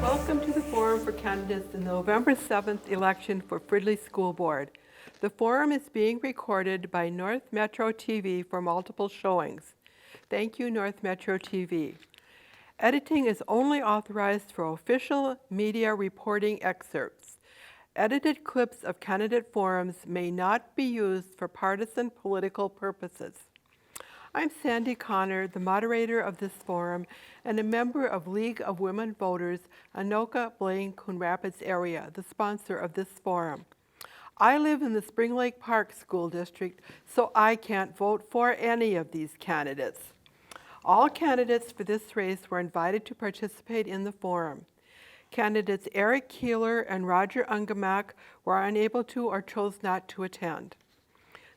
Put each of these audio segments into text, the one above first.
Welcome to the forum for candidates in the November 7th election for Fridley School Board. The forum is being recorded by NorthMetroTV for multiple showings. Thank you, NorthMetroTV. Editing is only authorized for official media reporting excerpts. Edited clips of candidate forums may not be used for partisan political purposes. I'm Sandy Connor, the moderator of this forum and a member of League of Women Voters, Anoka, Blaine, Coon Rapids area, the sponsor of this forum. I live in the Spring Lake Park School District, so I can't vote for any of these candidates. All candidates for this race were invited to participate in the forum. Candidates Erik Keeler and Ungemach were unable to or chose not to attend.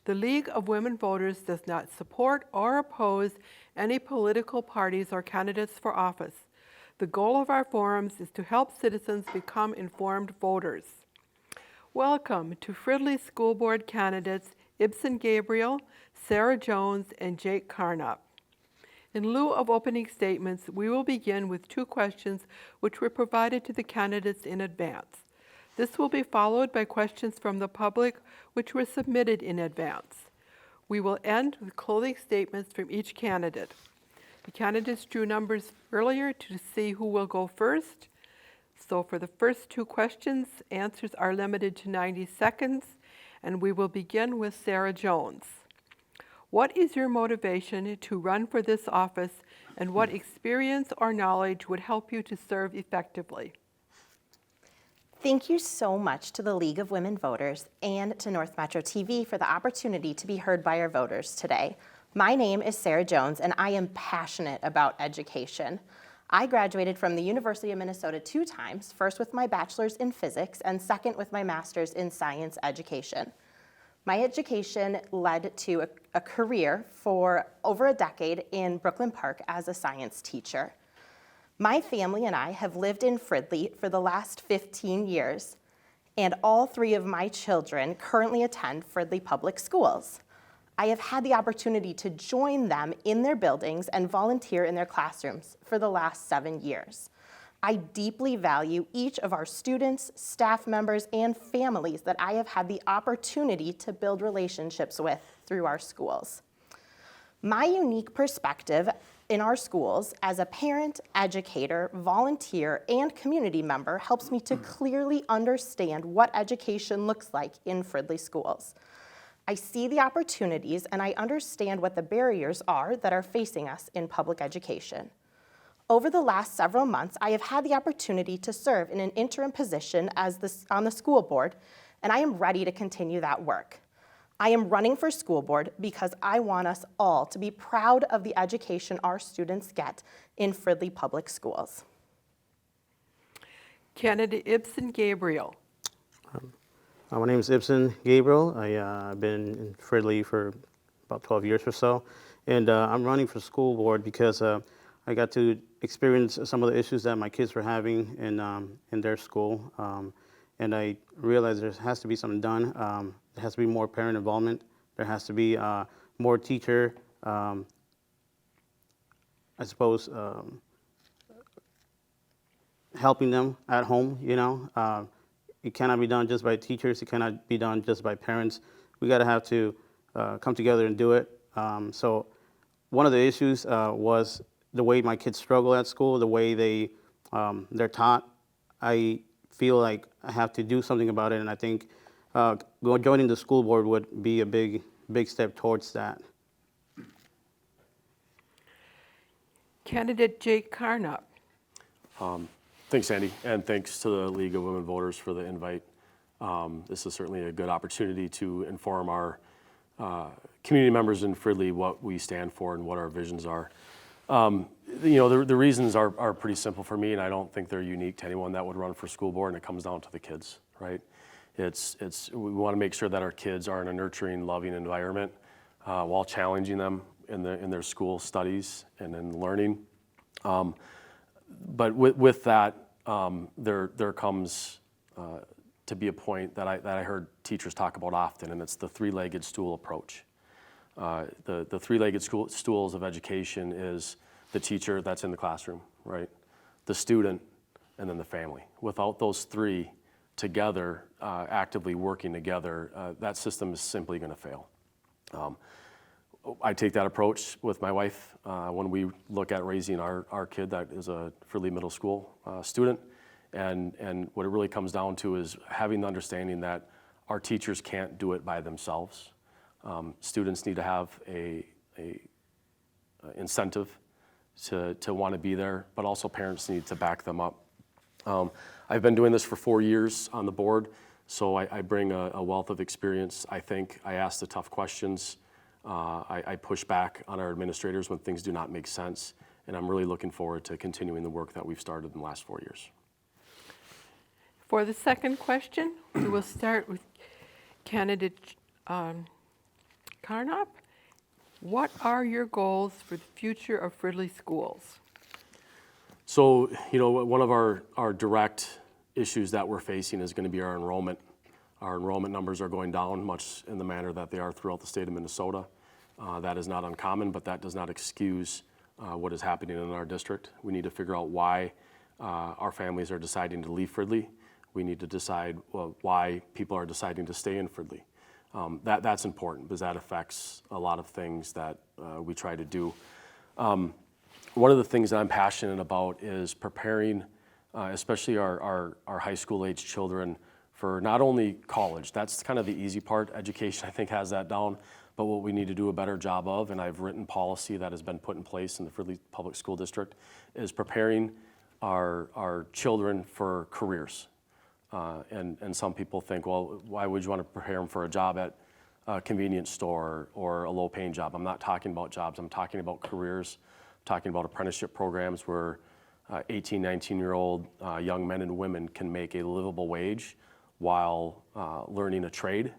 The League of Women Voters does not support or oppose any political parties or candidates for office. The goal of our forums is to help citizens become informed voters. Welcome to Fridley School Board candidates Ibsen Gabriel, Sara Jones, and Jake Karnopp. In lieu of opening statements, we will begin with 2 questions which were provided to the candidates in advance. This will be followed by questions from the public which were submitted in advance. We will end with closing statements from each candidate. The candidates drew numbers earlier to see who will go first. So for the first 2 questions, answers are limited to 90 seconds, and we will begin with Sara Jones. What is your motivation to run for this office, and what experience or knowledge would help you to serve effectively? Thank you so much to the League of Women Voters and to North Metro TV for the opportunity to be heard by our voters today. My name is Sara Jones, and I am passionate about education. I graduated from the University of Minnesota 2 times, first with my bachelor's in physics and second with my master's in science education. My education led to a career for over a decade in Brooklyn Park as a science teacher. My family and I have lived in Fridley for the last 15 years, and all 3 of my children currently attend Fridley Public Schools. I have had the opportunity to join them in their buildings and volunteer in their classrooms for the last 7 years. I deeply value each of our students, staff members, and families that I have had the opportunity to build relationships with through our schools. My unique perspective in our schools as a parent, educator, volunteer, and community member helps me to clearly understand what education looks like in Fridley schools. I see the opportunities and I understand what the barriers are that are facing us in public education. Over the last several months, I have had the opportunity to serve in an interim position on the school board, and I am ready to continue that work. I am running for school board because I want us all to be proud of the education our students get in Fridley Public Schools. Candidate Ibsen Gabriel. My name is Ibsen Gabriel. I've been in Fridley for about 12 years or so, and I'm running for school board because I got to experience some of the issues that my kids were having in their school, and I realized there has to be something done. There has to be more parent involvement. There has to be more teacher, I suppose, helping them at home, you know. It cannot be done just by teachers. It cannot be done just by parents. We got to have to come together and do it. So one of the issues was the way my kids struggle at school, the way they're taught. I feel like I have to do something about it, and I think joining the school board would be a big step towards that. Candidate Jake Karnopp. Thanks, Sandy, and thanks to the League of Women Voters for the invite. This is certainly a good opportunity to inform our community members in Fridley what we stand for and what our visions are. You know, the reasons are pretty simple for me, and I don't think they're unique to anyone that would run for school board, and it comes down to the kids, right? We want to make sure that our kids are in a nurturing, loving environment while challenging them in their school studies and in learning. But with that, there comes to be a point that I heard teachers talk about often, and it's the 3-legged stool approach. The three-legged stools of education is the teacher that's in the classroom, right? The student, and then the family. Without those three together, actively working together, that system is simply going to fail. I take that approach with my wife when we look at raising our kid that is a Fridley Middle School student. And what it really comes down to is having the understanding that our teachers can't do it by themselves. Students need to have a incentive to want to be there, but also parents need to back them up. I've been doing this for 4 years on the board, so I bring a wealth of experience. I think I ask the tough questions. I push back on our administrators when things do not make sense, and I'm really looking forward to continuing the work that we've started in the last 4 years. For the second question, we will start with candidate Karnopp. What are your goals for the future of Fridley schools? So, one of our direct issues that we're facing is going to be our enrollment. Our enrollment numbers are going down much in the manner that they are throughout the state of Minnesota. That is not uncommon, but that does not excuse what is happening in our district. We need to figure out why our families are deciding to leave Fridley. We need to decide why people are deciding to stay in Fridley. That's important because that affects a lot of things that we try to do. One of the things that I'm passionate about is preparing, especially our high school age children, for not only college. That's kind of the easy part. Education, I think, has that down. But what we need to do a better job of, and I've written policy that has been put in place in the Fridley Public School District, is preparing our children for careers. And some people think, well, why would you want to prepare them for a job at a convenience store or a low-paying job? I'm not talking about jobs. I'm talking about careers. I'm talking about apprenticeship programs where 18, 19-year-old young men and women can make a livable wage while learning a trade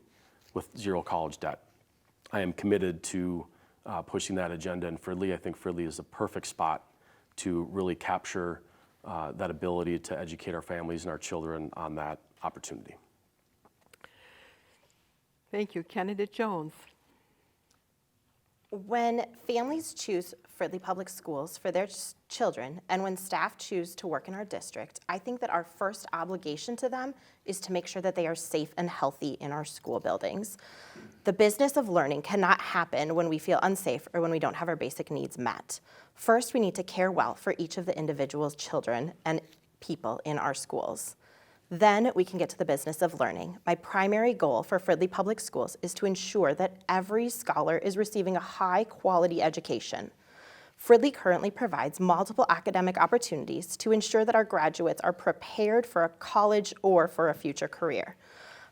with zero college debt. I am committed to pushing that agenda in Fridley. I think Fridley is the perfect spot to really capture that ability to educate our families and our children on that opportunity. Thank you. Candidate Jones. When families choose Fridley Public Schools for their children, and when staff choose to work in our district, I think that our first obligation to them is to make sure that they are safe and healthy in our school buildings. The business of learning cannot happen when we feel unsafe or when we don't have our basic needs met. First, we need to care well for each of the individual's children and people in our schools. Then we can get to the business of learning. My primary goal for Fridley Public Schools is to ensure that every scholar is receiving a high-quality education. Fridley currently provides multiple academic opportunities to ensure that our graduates are prepared for a college or for a future career.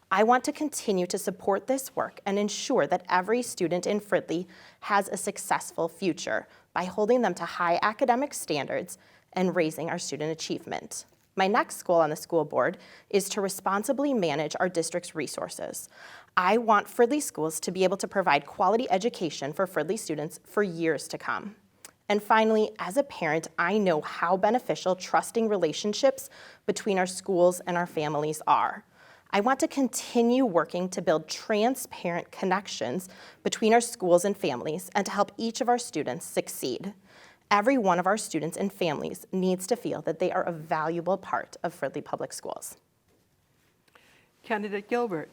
I want to continue to support this work and ensure that every student in Fridley has a successful future by holding them to high academic standards and raising our student achievement. My next goal on the school board is to responsibly manage our district's resources. I want Fridley schools to be able to provide quality education for Fridley students for years to come. And finally, as a parent, I know how beneficial trusting relationships between our schools and our families are. I want to continue working to build transparent connections between our schools and families and to help each of our students succeed. Every one of our students and families needs to feel that they are a valuable part of Fridley Public Schools. Candidate Gilbert.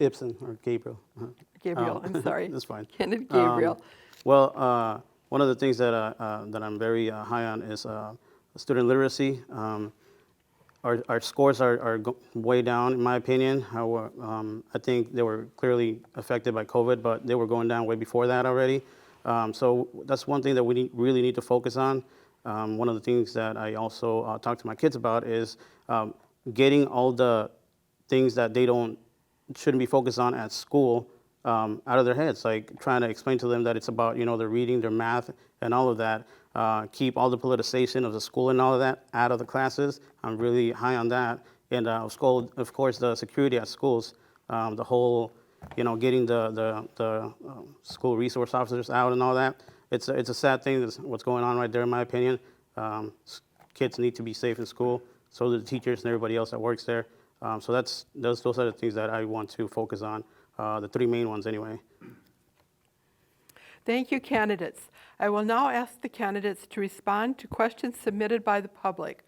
Ibsen or Gabriel. Gabriel, I'm sorry. That's fine. Candidate Gabriel. One of the things that I'm very high on is student literacy. Our scores are way down, in my opinion. I think they were clearly affected by COVID, but they were going down way before that already. So that's one thing that we really need to focus on. One of the things that I also talk to my kids about is getting all the things that they shouldn't be focused on at school out of their heads, like trying to explain to them that it's about, their reading, their math, and all of that. Keep all the politicization of the school and all of that out of the classes. I'm really high on that. And of course, the security at schools, the whole, getting the school resource officers out and all that. It's a sad thing, what's going on right there, in my opinion. Kids need to be safe in school, so do the teachers and everybody else that works there. So those are the things that I want to focus on, the three main ones anyway. Thank you, candidates. I will now ask the candidates to respond to questions submitted by the public.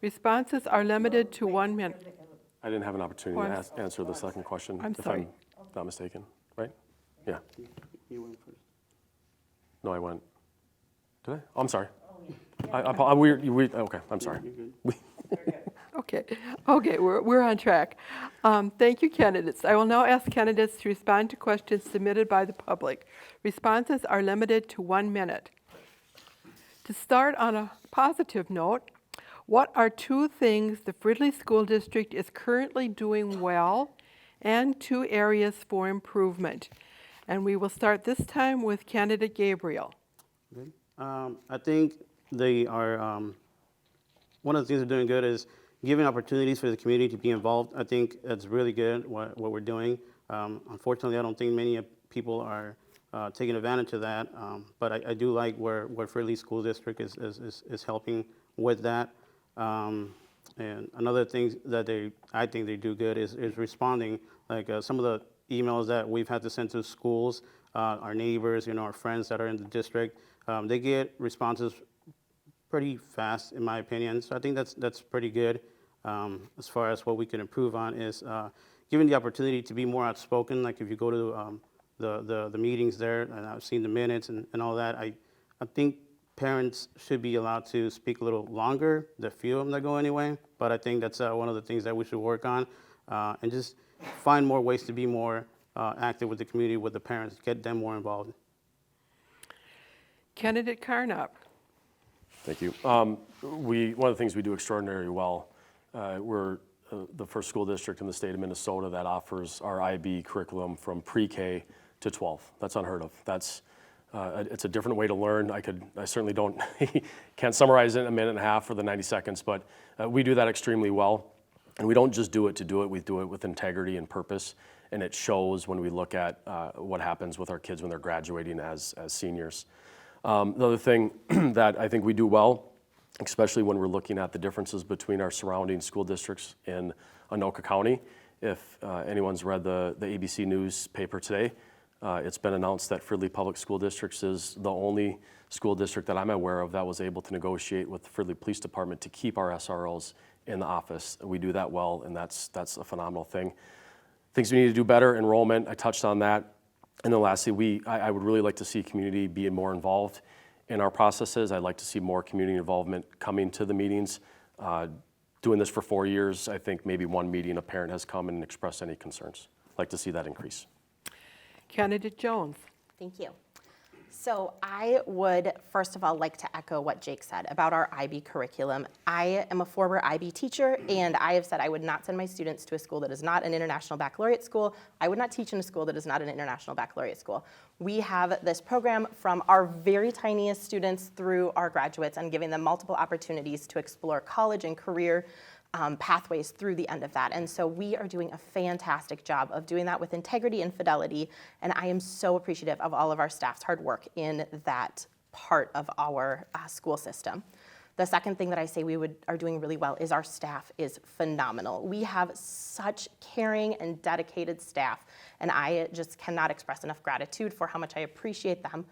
Responses are limited to 1 minute. I didn't have an opportunity Oh, to I'm answer the second question, I'm if sorry. I'm not mistaken, right? Yeah. You went first. No, I went. Did I? Oh, I'm sorry. Okay, I'm sorry. Okay, we're on track. Thank you, candidates. I will now ask candidates to respond to questions submitted by the public. Responses are limited to 1 minute. To start on a positive note, what are 2 things the Fridley School District is currently doing well and 2 areas for improvement? And we will start this time with candidate Gabriel. Good. I think they are, one of the things they're doing good is giving opportunities for the community to be involved. I think that's really good what we're doing. Unfortunately, I don't think many people are taking advantage of that, but I do like where Fridley School District is helping with that. And another thing that I think they do good is responding, like some of the emails that we've had to send to schools, our neighbors, our friends that are in the district, they get responses pretty fast, in my opinion. So I think that's pretty good. As far as what we can improve on is giving the opportunity to be more outspoken. Like if you go to the meetings there, and I've seen the minutes and all that, I think parents should be allowed to speak a little longer. The few of them that go anyway, but I think that's one of the things that we should work on, and just find more ways to be more active with the community, with the parents, get them more involved. Candidate Karnopp. Thank you. One of the things we do extraordinarily well, we're the first school district in the state of Minnesota that offers our IB curriculum from pre-K to 12. That's unheard of. It's a different way to learn. I certainly can't summarize it in a minute and a half or the 90 seconds, but we do that extremely well. And we don't just do it to do it, we do it with integrity and purpose. And it shows when we look at what happens with our kids when they're graduating as seniors. The other thing that I think we do well, especially when we're looking at the differences between our surrounding school districts in Anoka County. If anyone's read the ABC newspaper today, it's been announced that Fridley Public School Districts is the only school district that I'm aware of that was able to negotiate with the Fridley Police Department to keep our SROs in the office. We do that well, and that's a phenomenal thing. Things we need to do better, enrollment, I touched on that. And then lastly, I would really like to see community be more involved in our processes. I'd like to see more community involvement coming to the meetings. Doing this for 4 years, I think maybe one meeting a parent has come and expressed any concerns. I'd like to see that increase. Candidate Jones. Thank you. So I would, first of all, like to echo what Jake said about our IB curriculum. I am a former IB teacher, and I have said I would not send my students to a school that is not an international baccalaureate school. I would not teach in a school that is not an international baccalaureate school. We have this program from our very tiniest students through our graduates and giving them multiple opportunities to explore college and career pathways through the end of that. And so we are doing a fantastic job of doing that with integrity and fidelity, and I am so appreciative of all of our staff's hard work in that part of our school system. The second thing that I say are doing really well is our staff is phenomenal. We have such caring and dedicated staff, and I just cannot express enough gratitude for how much I appreciate them.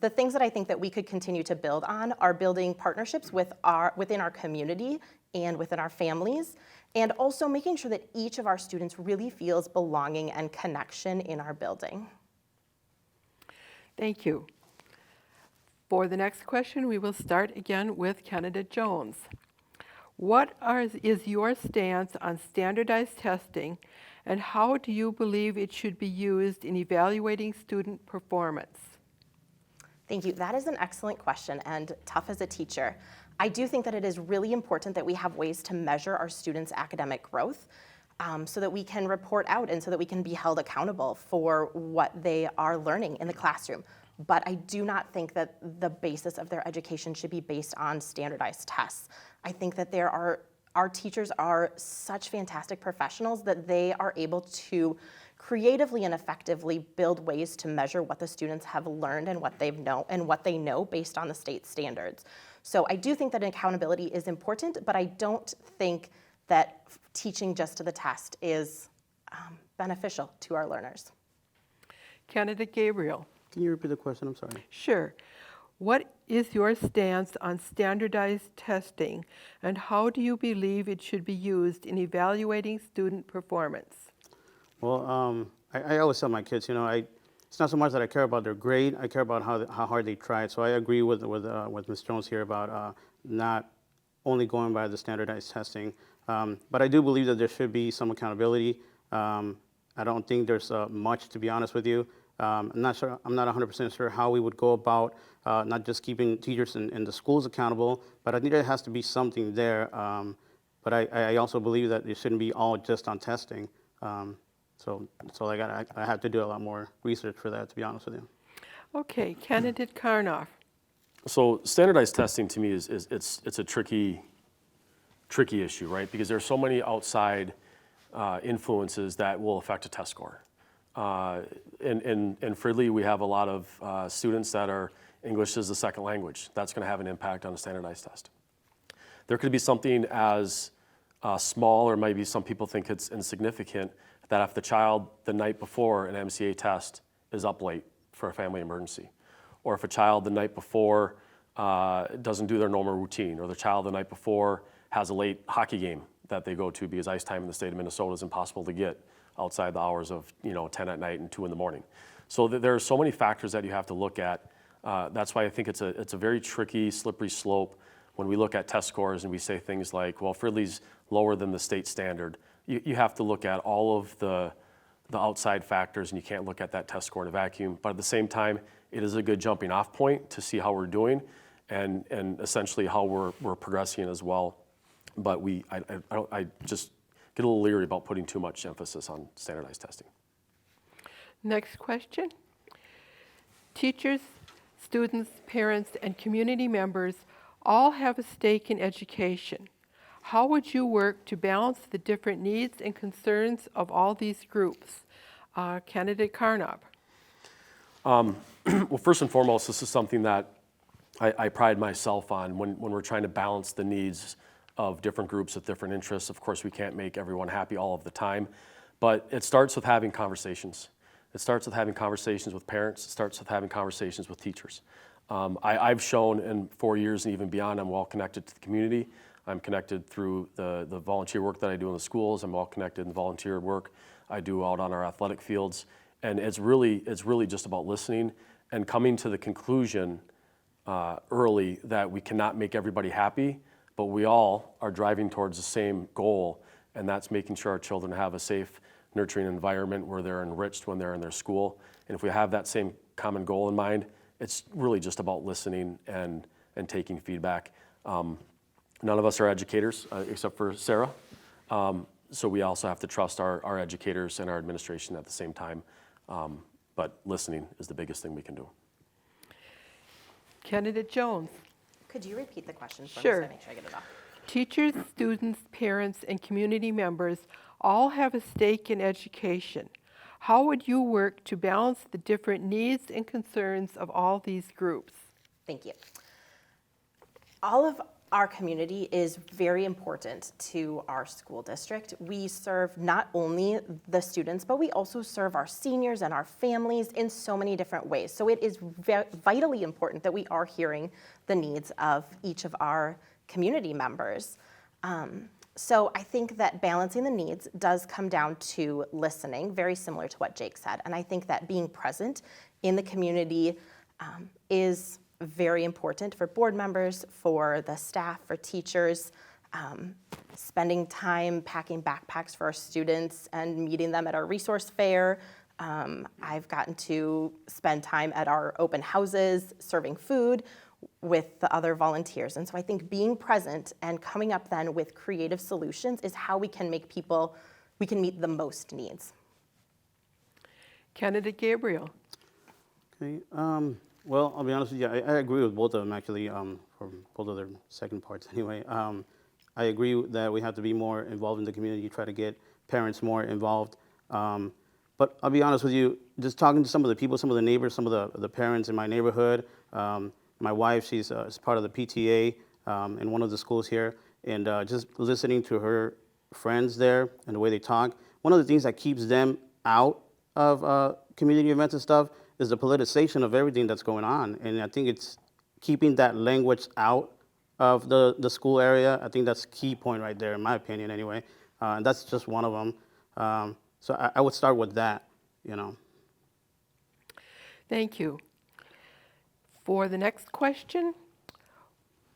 The things that I think that we could continue to build on are building partnerships within our community and within our families, and also making sure that each of our students really feels belonging and connection in our building. Thank you. For the next question, we will start again with candidate Jones. What is your stance on standardized testing, and how do you believe it should be used in evaluating student performance? Thank you. That is an excellent question and tough as a teacher. I do think that it is really important that we have ways to measure our students' academic growth so that we can report out and so that we can be held accountable for what they are learning in the classroom. But I do not think that the basis of their education should be based on standardized tests. I think that our teachers are such fantastic professionals that they are able to creatively and effectively build ways to measure what the students have learned and what they know based on the state standards. So I do think that accountability is important, but I don't think that teaching just to the test is beneficial to our learners. Candidate Gabriel. Can you repeat the question? I'm sorry. Sure. What is your stance on standardized testing, and how do you believe it should be used in evaluating student performance? Well, I always tell my kids, it's not so much that I care about their grade. I care about how hard they tried. So I agree with Ms. Jones here about not only going by the standardized testing, but I do believe that there should be some accountability. I don't think there's much, to be honest with you. I'm not 100% sure how we would go about not just keeping teachers in the schools accountable, but I think there has to be something there. But I also believe that it shouldn't be all just on testing. So I have to do a lot more research for that, to be honest with you. Okay, candidate Karnopp. So standardized testing to me it's a tricky issue, right? Because there are so many outside influences that will affect a test score. In Fridley, we have a lot of students that are English as a second language. That's going to have an impact on a standardized test. There could be something as small, or maybe some people think it's insignificant, that if the child the night before an MCA test is up late for a family emergency, or if a child the night before doesn't do their normal routine, or the child the night before has a late hockey game that they go to because ice time in the state of Minnesota is impossible to get outside the hours of 10 at night and 2 in the morning. So there are so many factors that you have to look at. That's why I think it's a very tricky, slippery slope when we look at test scores and we say things like, well, Fridley's lower than the state standard. You have to look at all of the outside factors, and you can't look at that test score in a vacuum. But at the same time, it is a good jumping off point to see how we're doing and essentially how we're progressing as well. But I just get a little leery about putting too much emphasis on standardized testing. Next question. Teachers, students, parents, and community members all have a stake in education. How would you work to balance the different needs and concerns of all these groups? Candidate Karnopp. Well, first and foremost, this is something that I pride myself on when we're trying to balance the needs of different groups with different interests. Of course, we can't make everyone happy all of the time, but it starts with having conversations. It starts with having conversations with parents. It starts with having conversations with teachers. I've shown in 4 years and even beyond, I'm well connected to the community. I'm connected through the volunteer work that I do in the schools. I'm well connected in the volunteer work I do out on our athletic fields. And it's really just about listening and coming to the conclusion early that we cannot make everybody happy, but we all are driving towards the same goal, and that's making sure our children have a safe, nurturing environment where they're enriched when they're in their school. And if we have that same common goal in mind, it's really just about listening and taking feedback. None of us are educators except for Sara, so we also have to trust our educators and our administration at the same time, but listening is the biggest thing we can do. Candidate Jones. Could you repeat the question for Sure. me so I make sure I get it all? Teachers, students, parents, and community members all have a stake in education. How would you work to balance the different needs and concerns of all these groups? Thank you. All of our community is very important to our school district. We serve not only the students, but we also serve our seniors and our families in so many different ways. So it is vitally important that we are hearing the needs of each of our community members. So I think that balancing the needs does come down to listening, very similar to what Jake said. And I think that being present in the community is very important for board members, for the staff, for teachers, spending time packing backpacks for our students and meeting them at our resource fair. I've gotten to spend time at our open houses, serving food with the other volunteers. And so I think being present and coming up then with creative solutions is how we can meet the most needs. Candidate Gabriel. Okay. Well, I'll be honest with you. I agree with both of them, actually, for both of their second parts anyway. I agree that we have to be more involved in the community, try to get parents more involved. But I'll be honest with you, just talking to some of the people, some of the neighbors, some of the parents in my neighborhood. My wife, she's part of the PTA in one of the schools here, and just listening to her friends there and the way they talk. One of the things that keeps them out of community events and stuff is the politicization of everything that's going on. And I think it's keeping that language out of the school area. I think that's a key point right there, in my opinion, anyway. And that's just one of them. So I would start with that, you know. Thank you. For the next question,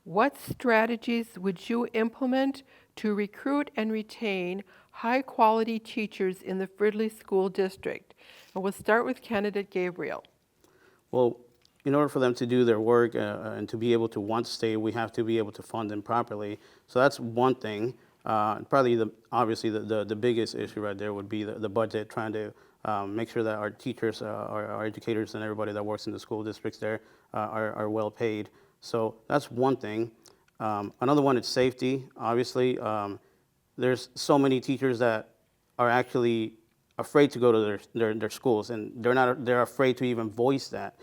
what strategies would you implement to recruit and retain high-quality teachers in the Fridley School District? And we'll start with candidate Gabriel. Well, in order for them to do their work and to be able to want to stay, we have to be able to fund them properly. So that's one thing. Probably, obviously, the biggest issue right there would be the budget, trying to make sure that our teachers, our educators, and everybody that works in the school districts there are well paid. So that's one thing. Another one is safety. Obviously, there's so many teachers that are actually afraid to go to their schools, and they're afraid to even voice that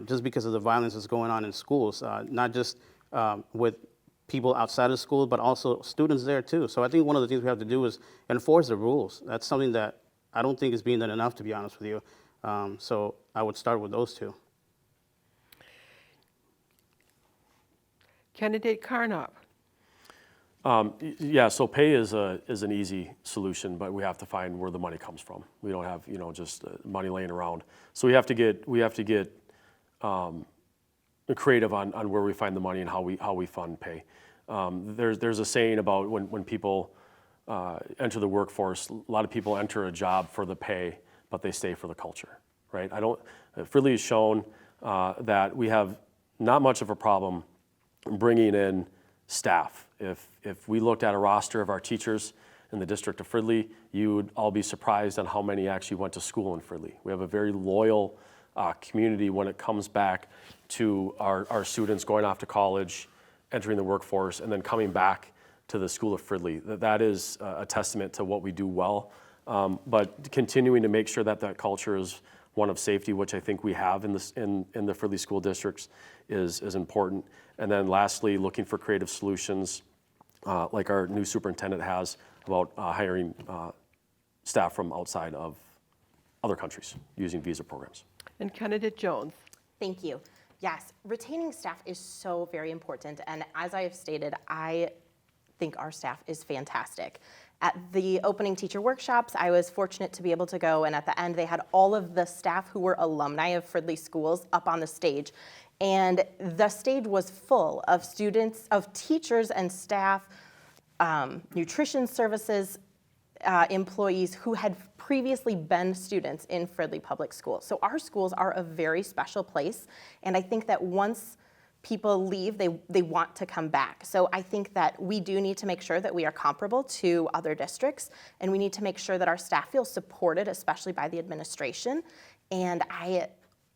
just because of the violence that's going on in schools, not just with people outside of school, but also students there too. So I think one of the things we have to do is enforce the rules. That's something that I don't think is being done enough, to be honest with you. So I would start with those two. Candidate Karnopp. Yeah, so pay is an easy solution, but we have to find where the money comes from. We don't have, just money laying around. So we have to get creative on where we find the money and how we fund pay. There's a saying about when people enter the workforce, a lot of people enter a job for the pay, but they stay for the culture, right? Fridley has shown that we have not much of a problem bringing in staff. If we looked at a roster of our teachers in the district of Fridley, you would all be surprised on how many actually went to school in Fridley. We have a very loyal community when it comes back to our students going off to college, entering the workforce, and then coming back to the School of Fridley. That is a testament to what we do well. But continuing to make sure that culture is one of safety, which I think we have in the Fridley school districts, is important. And then lastly, looking for creative solutions, like our new superintendent has, about hiring staff from outside of other countries using visa programs. And candidate Jones. Thank you. Yes, retaining staff is so very important. And as I have stated, I think our staff is fantastic. At the opening teacher workshops, I was fortunate to be able to go, and at the end they had all of the staff who were alumni of Fridley schools up on the stage. And the stage was full of students, of teachers and staff, nutrition services employees who had previously been students in Fridley Public Schools. So our schools are a very special place, and I think that once people leave, they want to come back. So I think that we do need to make sure that we are comparable to other districts, and we need to make sure that our staff feel supported, especially by the administration. And I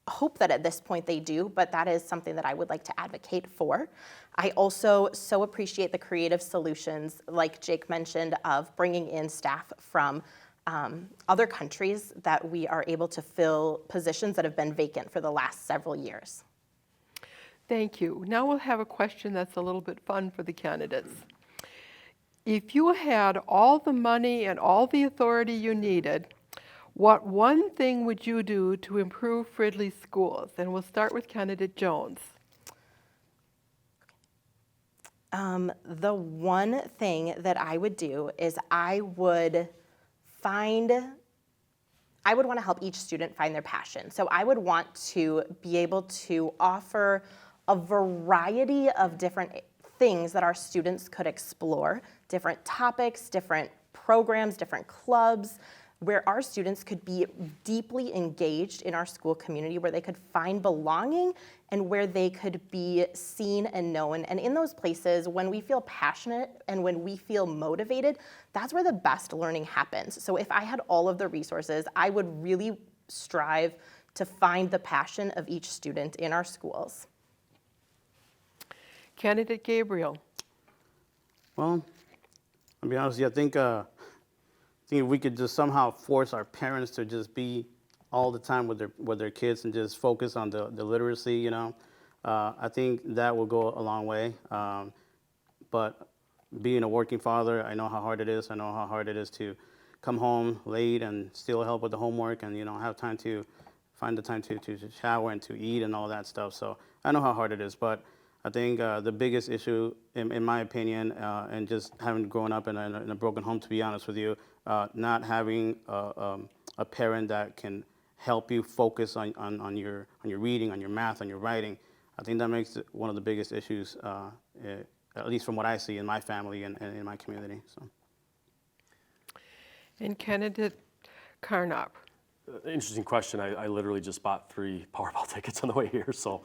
hope that at this point they do, but that is something that I would like to advocate for. I also so appreciate the creative solutions, like Jake mentioned, of bringing in staff from other countries, that we are able to fill positions that have been vacant for the last several years. Thank you. Now we'll have a question that's a little bit fun for the candidates. If you had all the money and all the authority you needed, what one thing would you do to improve Fridley schools? And we'll start with candidate Jones. The one thing that I would do is I would want to help each student find their passion. So I would want to be able to offer a variety of different things that our students could explore, different topics, different programs, different clubs, where our students could be deeply engaged in our school community, where they could find belonging and where they could be seen and known. And in those places, when we feel passionate and when we feel motivated, that's where the best learning happens. So if I had all of the resources, I would really strive to find the passion of each student in our schools. Candidate Gabriel. Well, I'll be honest with you, I think if we could just somehow force our parents to just be all the time with their kids and just focus on the literacy, I think that will go a long way. But being a working father, I know how hard it is. I know how hard it is to come home late and still help with the homework and have time to find the time to shower and to eat and all that stuff. So I know how hard it is, but I think the biggest issue, in my opinion, and just having grown up in a broken home, to be honest with you, not having a parent that can help you focus on your reading, on your math, on your writing, I think that makes it one of the biggest issues, at least from what I see in my family and in my community. So. And candidate Karnopp. Interesting question. I literally just bought 3 Powerball tickets on the way here, so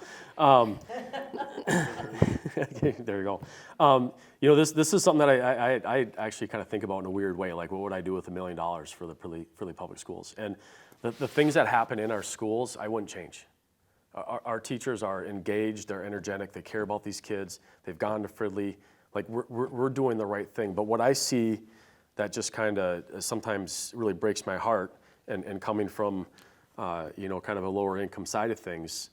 there you go. This is something that I actually kind of think about in a weird way. Like, what would I do with $1 million for the Fridley Public Schools? And the things that happen in our schools, I wouldn't change. Our teachers are engaged, they're energetic, they care about these kids. They've gone to Fridley. Like, we're doing the right thing. But what I see that just kind of sometimes really breaks my heart, and coming from, kind of a lower income side of things,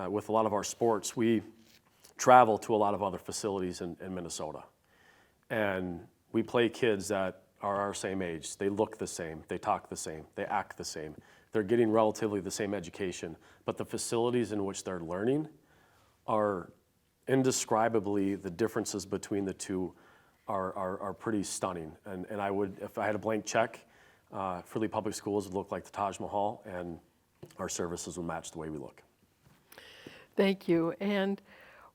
with a lot of our sports, we travel to a lot of other facilities in Minnesota. And we play kids that are our same age. They look the same, they talk the same, they act the same. They're getting relatively the same education, but the facilities in which they're learning are indescribably, the differences between the two are pretty stunning. And I would, if I had a blank check, Fridley Public Schools would look like the Taj Mahal, and our services would match the way we look. Thank you. And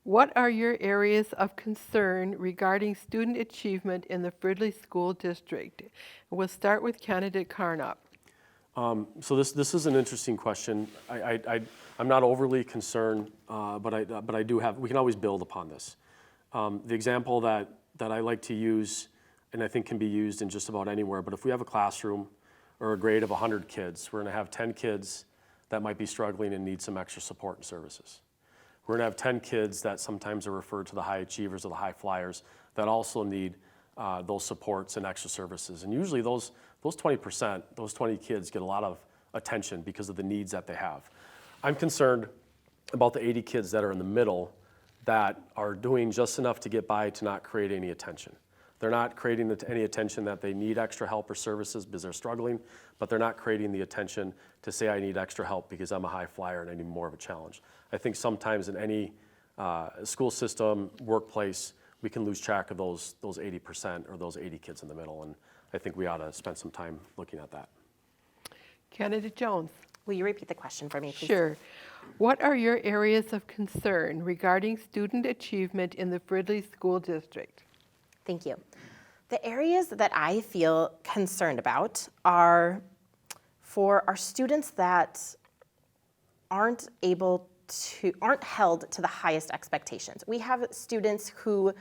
what are your areas of concern regarding student achievement in the Fridley School District? We'll start with candidate Karnopp. So this is an interesting question. I'm not overly concerned, but I do have. We can always build upon this. The example that I like to use, and I think can be used in just about anywhere. But if we have a classroom or a grade of 100 kids, we're going to have 10 kids that might be struggling and need some extra support and services. We're going to have 10 kids that sometimes are referred to the high achievers or the high flyers that also need those supports and extra services. And usually those 20%, those 20 kids get a lot of attention because of the needs that they have. I'm concerned about the 80 kids that are in the middle that are doing just enough to get by to not create any attention. They're not creating any attention that they need extra help or services because they're struggling, but they're not creating the attention to say I need extra help because I'm a high flyer and I need more of a challenge. I think sometimes in any school system, workplace, we can lose track of those 80% or those 80 kids in the middle, and I think we ought to spend some time looking at that. Candidate Jones. Will you repeat the question for me, please? Sure. What are your areas of concern regarding student achievement in the Fridley School District? Thank you. The areas that I feel concerned about are for our students that aren't held to the highest expectations. We have students who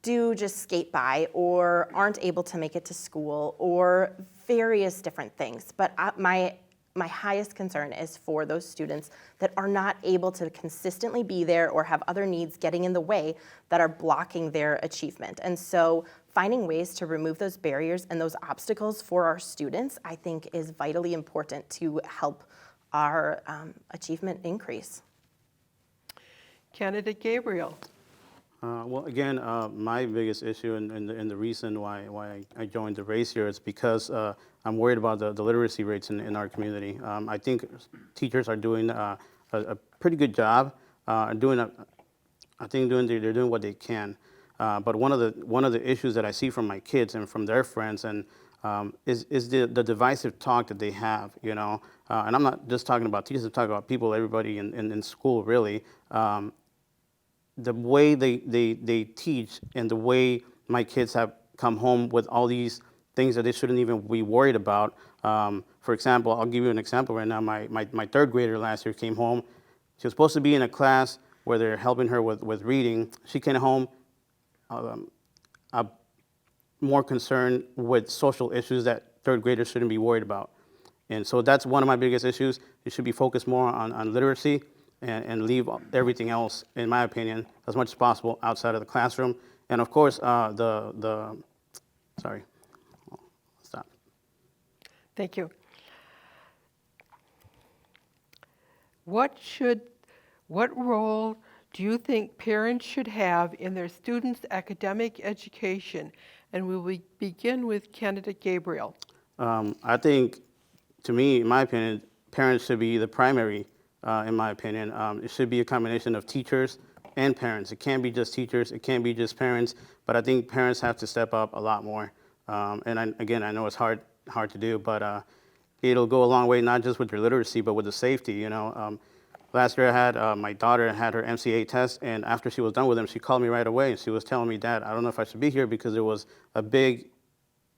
do just skate by or aren't able to make it to school or various different things. But my highest concern is for those students that are not able to consistently be there or have other needs getting in the way that are blocking their achievement. And so finding ways to remove those barriers and those obstacles for our students, I think, is vitally important to help our achievement increase. Candidate Gabriel. Well, again, my biggest issue and the reason why I joined the race here is because I'm worried about the literacy rates in our community. I think teachers are doing a pretty good job, they're doing what they can. But one of the issues that I see from my kids and from their friends is the divisive talk that they have, and I'm not just talking about teachers, I'm talking about people, everybody in school, really. The way they teach and the way my kids have come home with all these things that they shouldn't even be worried about. For example, I'll give you an example right now. My third grader last year came home. She was supposed to be in a class where they're helping her with reading. She came home more concerned with social issues that third graders shouldn't be worried about. And so that's one of my biggest issues. You should be focused more on literacy and leave everything else, in my opinion, as much as possible outside of the classroom. And of course, sorry, stop. Thank you. What role do you think parents should have in their students' academic education? And we will begin with candidate Gabriel. I think, to me, in my opinion, parents should be the primary, in my opinion. It should be a combination of teachers and parents. It can't be just teachers, it can't be just parents, but I think parents have to step up a lot more. Again, I know it's hard to do, but it'll go a long way, not just with your literacy, but with the safety, you know. Last year I had, my daughter had her MCA test, and after she was done with them, she called me right away, and she was telling me, Dad, I don't know if I should be here because there was a big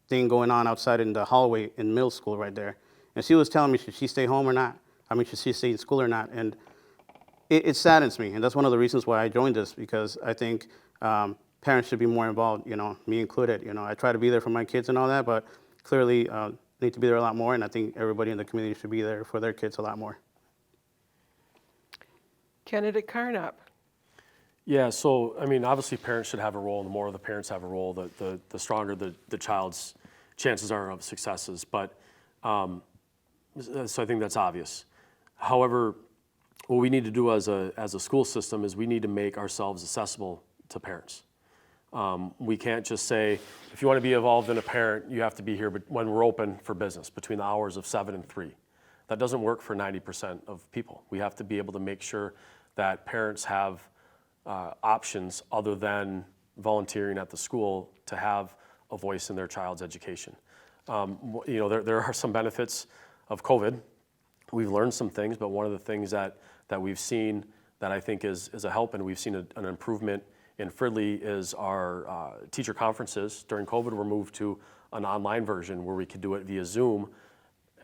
thing going on outside in the hallway in middle school right there. And she was telling me, should she stay home or not? I mean, should she stay in school or not? And it saddens me, and that's one of the reasons why I joined this, because I think parents should be more involved, you know, me included. You know, I try to be there for my kids and all that, but clearly need to be there a lot more, and I think everybody in the community should be there for their kids a lot more. Candidate Karnopp. Yeah, so, I mean, obviously parents should have a role, and the more the parents have a role, the stronger the child's chances are of successes. But, so I think that's obvious. However, what we need to do as a school system is we need to make ourselves accessible to parents. We can't just say, if you want to be involved in a parent, you have to be here when we're open for business, between the hours of 7 and 3. That doesn't work for 90% of people. We have to be able to make sure that parents have options other than volunteering at the school to have a voice in their child's education. You know, there are some benefits of COVID. We've learned some things, but one of the things that we've seen that I think is a help, and we've seen an improvement in Fridley, is our teacher conferences during COVID were moved to an online version where we could do it via Zoom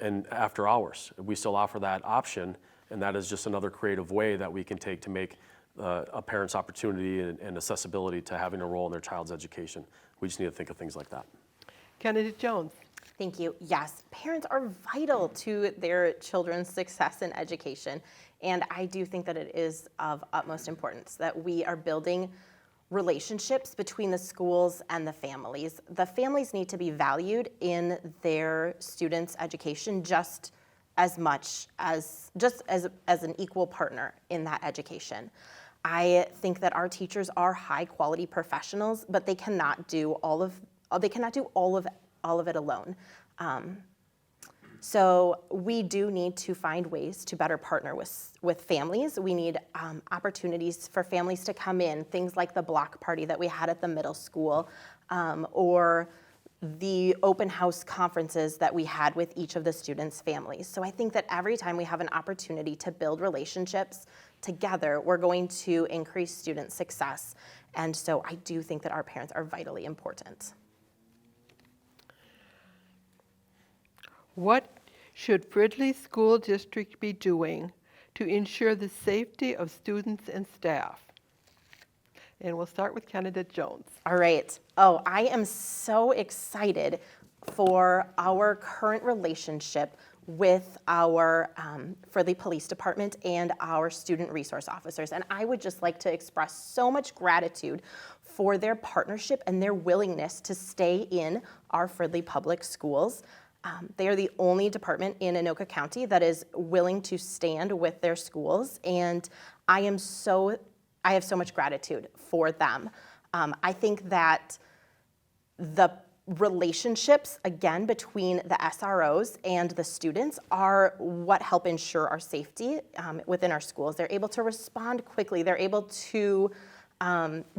and after hours. We still offer that option, and that is just another creative way that we can take to make a parent's opportunity and accessibility to having a role in their child's education. We just need to think of things like that. Candidate Jones. Thank you. Yes, parents are vital to their children's success in education. And I do think that it is of utmost importance that we are building relationships between the schools and the families. The families need to be valued in their students' education just as much as an equal partner in that education. I think that our teachers are high quality professionals, but they cannot do all of it alone. So we do need to find ways to better partner with families. We need opportunities for families to come in, things like the block party that we had at the middle school, or the open house conferences that we had with each of the students' families. So I think that every time we have an opportunity to build relationships together, we're going to increase student success. And so I do think that our parents are vitally important. What should Fridley School District be doing to ensure the safety of students and staff? And we'll start with candidate Jones. All right. Oh, I am so excited for our current relationship with our Fridley Police Department and our student resource officers. And I would just like to express so much gratitude for their partnership and their willingness to stay in our Fridley public schools. They are the only department in Anoka County that is willing to stand with their schools, and I have so much gratitude for them. I think that the relationships, again, between the SROs and the students are what help ensure our safety within our schools. They're able to respond quickly. They're able to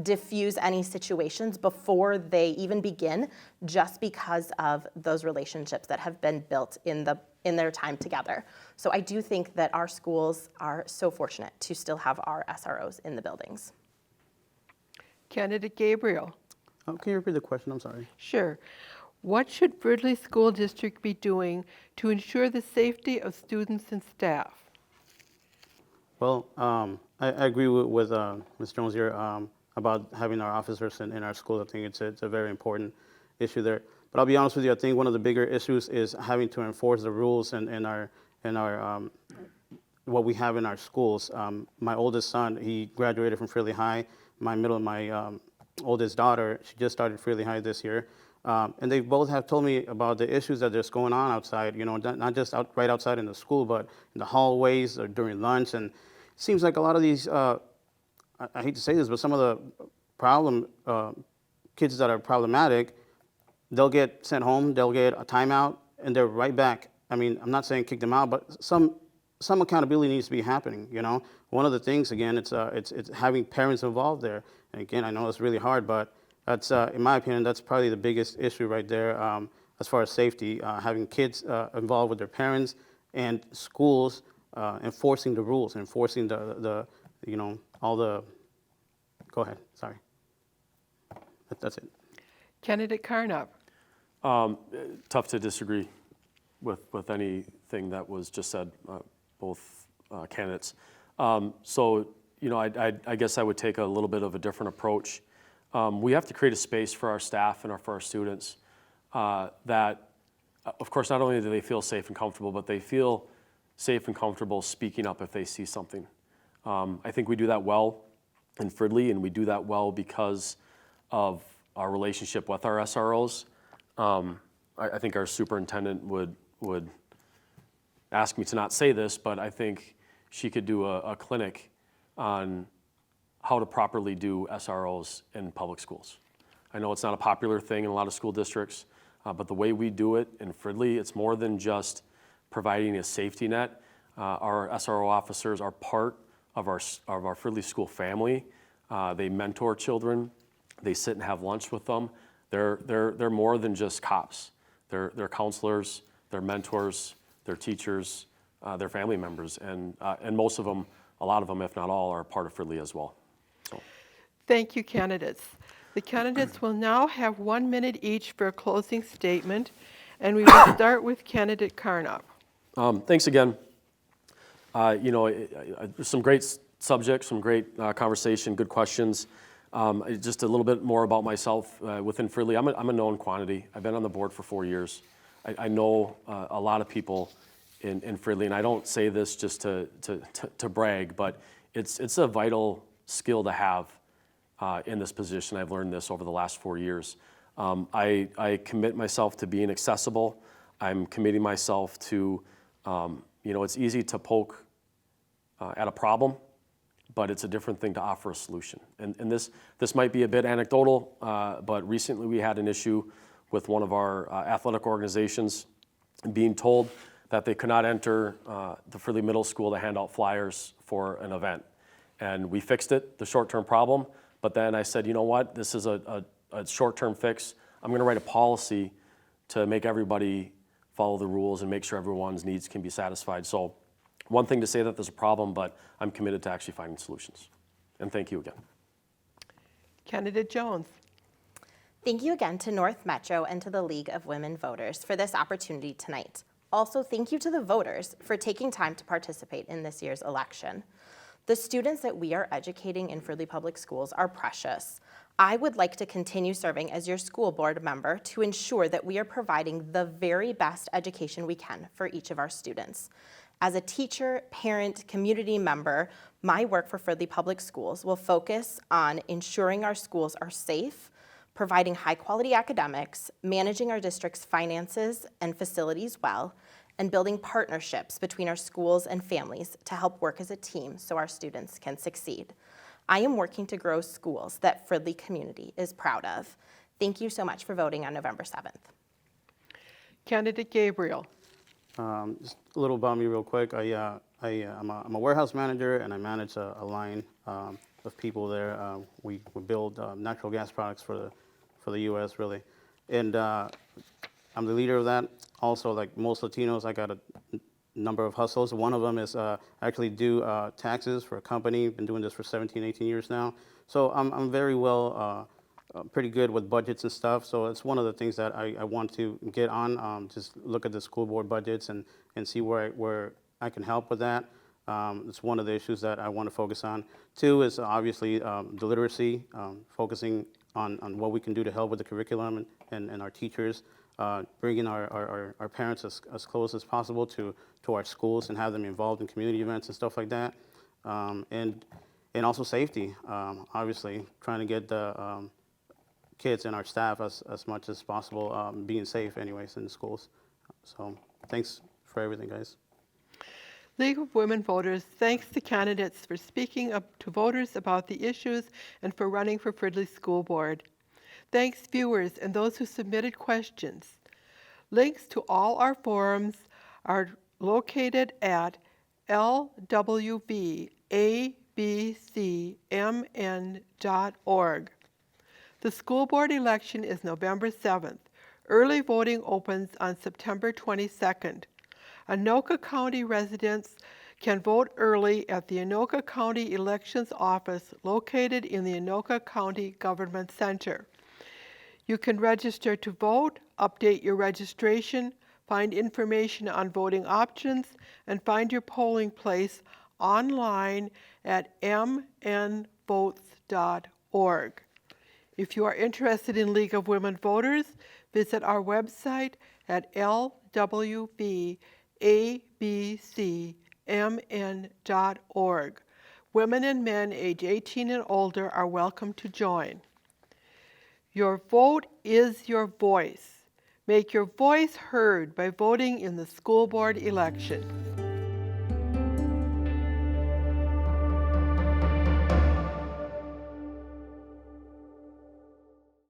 diffuse any situations before they even begin, just because of those relationships that have been built in their time together. So I do think that our schools are so fortunate to still have our SROs in the buildings. Candidate Gabriel. Can you repeat the question? I'm sorry. Sure. What should Fridley School District be doing to ensure the safety of students and staff? Well, I agree with Ms. Jones here about having our officers in our school. I think it's a very important issue there. But I'll be honest with you, I think one of the bigger issues is having to enforce the rules in our what we have in our schools. My oldest son, he graduated from Fridley High. My oldest daughter, she just started Fridley High this year. And they both have told me about the issues that there's going on outside, not just right outside in the school, but in the hallways or during lunch. And it seems like a lot of these, I hate to say this, but some of the kids that are problematic, they'll get sent home, they'll get a timeout, and they're right back. I mean, I'm not saying kick them out, but some some accountability needs to be happening. You know, one of the things again, it's having parents involved there. And again, I know it's really hard, but that's in my opinion, that's probably the biggest issue right there as far as safety. Having kids involved with their parents and schools enforcing the rules, enforcing the you know all the. Go ahead. Sorry. That's it. Candidate Karnopp. Tough to disagree with anything that was just said, both candidates. So, you know, I guess I would take a little bit of a different approach. We have to create a space for our staff and for our students that, of course, not only do they feel safe and comfortable, but they feel safe and comfortable speaking up if they see something. I think we do that well in Fridley, and we do that well because of our relationship with our SROs. I think our superintendent would ask me to not say this, but I think she could do a clinic on how to properly do SROs in public schools. I know it's not a popular thing in a lot of school districts, but the way we do it in Fridley, it's more than just providing a safety net. Our SRO officers are part of our Fridley school family. They mentor children. They sit and have lunch with them. They're more than just cops. They're counselors, they're mentors, they're teachers, they're family members, and most of them, a lot of them, if not all, are part of Fridley as well. So. Thank you, candidates. The candidates will now have 1 minute each for a closing statement, and we will start with candidate Karnopp. Thanks again. You know, some great subjects, some great conversation, good questions. Just a little bit more about myself within Fridley. I'm a known quantity. I've been on the board for 4 years. I know a lot of people in Fridley, and I don't say this just to brag, but it's a vital skill to have in this position. I've learned this over the last 4 years. I commit myself to being accessible. I'm committing myself to, you know, it's easy to poke at a problem, but it's a different thing to offer a solution. And this might be a bit anecdotal, but recently we had an issue with one of our athletic organizations being told that they could not enter the Fridley Middle School to hand out flyers for an event. And we fixed it, the short-term problem, but then I said, you know what, this is a short-term fix. I'm gonna write a policy to make everybody follow the rules and make sure everyone's needs can be satisfied. So one thing to say that there's a problem, but I'm committed to actually finding solutions. And thank you again. Candidate Jones. Thank you again to North Metro and to the League of Women Voters for this opportunity tonight. Also, thank you to the voters for taking time to participate in this year's election. The students that we are educating in Fridley Public Schools are precious. I would like to continue serving as your school board member to ensure that we are providing the very best education we can for each of our students. As a teacher, parent, community member, my work for Fridley Public Schools will focus on ensuring our schools are safe, providing high-quality academics, managing our district's finances and facilities well, and building partnerships between our schools and families to help work as a team so our students can succeed. I am working to grow schools that Fridley community is proud of. Thank you so much for voting on November 7th. Candidate Gabriel. Just a little about me real quick. I'm a warehouse manager, and I manage a line of people there. We build natural gas products for the U.S. really, and I'm the leader of that. Also, like most Latinos, I got a number of hustles. One of them is actually do taxes for a company. Been doing this for 17, 18 years now. So I'm very well, pretty good with budgets and stuff. So it's one of the things that I want to get on. Just look at the school board budgets and see where I can help with that. It's one of the issues that I want to focus on. Two is obviously the literacy, focusing on what we can do to help with the curriculum and our teachers, bringing our parents as close as possible to our schools and have them involved in community events and stuff like that. And also safety, obviously, trying to get the kids and our staff as much as possible being safe anyways in the schools. So thanks for everything, guys. League of Women Voters thanks the candidates for speaking up to voters about the issues and for running for Fridley School Board. Thanks viewers and those who submitted questions. Links to all our forums are located at lwvabcmn.org. The school board election is November 7th. Early voting opens on September 22nd. Anoka County residents can vote early at the Anoka County Elections Office located in the Anoka County Government Center. You can register to vote, update your registration, find information on voting options, and find your polling place online at mnvotes.org. If you are interested in League of Women Voters, visit our website at lwvabcmn.org. Women and men age 18 and older are welcome to join. Your vote is your voice. Make your voice heard by voting in the school board election.